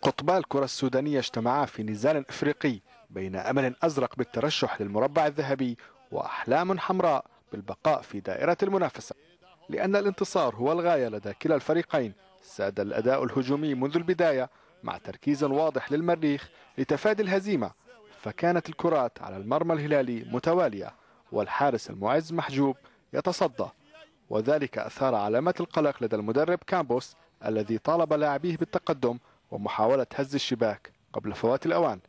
قطبا الكرة السودانية اجتمعا في نزال إفريقي بين أمل أزرق بالترشح للمربع الذهبي وأحلام حمراء بالبقاء في دائرة المنافسة. لأن الانتصار هو الغاية لدى كلا الفريقين، ساد الأداء الهجومي منذ البداية مع تركيز واضح للمريخ لتفادي الهزيمة، فكانت الكرات على المرمى الهلالي متوالية والحارس المعز محجوب يتصدى، وذلك أثار علامات القلق لدى المدرب كامبوس الذي طالب لاعبيه بالتقدم ومحاولة هز الشباك قبل فوات الأوان.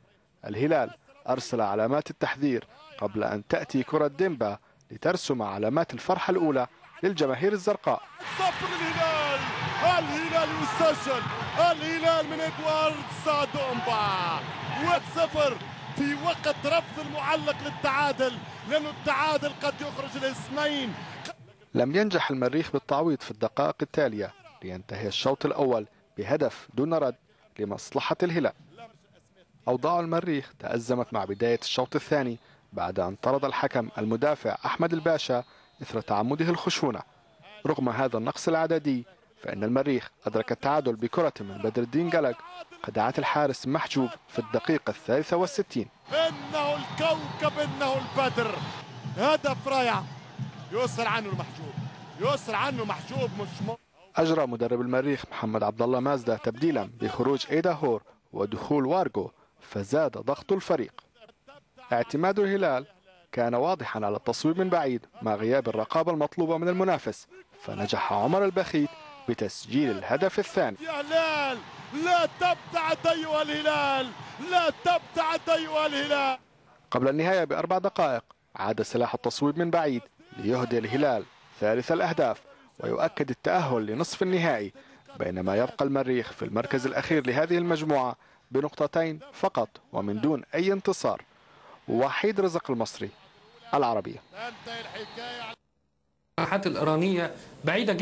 الهلال أرسل علامات التحذير قبل أن تأتي كرة ديمبا لترسم علامات الفرحة الأولى للجماهير الزرقاء. صفر الهلال، الهلال يسجل، الهلال من إدوارد سادومبا 1-0 في وقت رفض المعلق للتعادل، لأنه التعادل قد يخرج الاسمين. لم ينجح المريخ بالتعويض في الدقائق التالية لينتهي الشوط الأول بهدف دون رد لمصلحة الهلال. أوضاع المريخ تأزمت مع بداية الشوط الثاني بعد أن طرد الحكم المدافع أحمد الباشا إثر تعمده الخشونة. رغم هذا النقص العددي فإن المريخ أدرك التعادل بكرة من بدر الدين قلق خدعت الحارس محجوب في الدقيقة 63. إنه الكوكب، إنه البدر، هدف رائع، يسر عنه المحجوب، يسر عنه محجوب. مش أجرى مدرب المريخ محمد عبد الله مازدا تبديلا بخروج إيدا هور ودخول وارغو، فزاد ضغط الفريق. اعتماد الهلال كان واضحا على التصويب من بعيد مع غياب الرقابة المطلوبة من المنافس، فنجح عمر البخيت بتسجيل الهدف الثاني. يا هلال لا تبتعد أيها الهلال، لا تبتعد أيها الهلال. قبل النهاية ب4 دقائق عاد سلاح التصويب من بعيد ليهدي الهلال ثالث الأهداف ويؤكد التأهل لنصف النهائي، بينما يبقى المريخ في المركز الأخير لهذه المجموعة بنقطتين فقط ومن دون أي انتصار. وحيد رزق المصري، العربية. الإيرانية بعيدة جدا.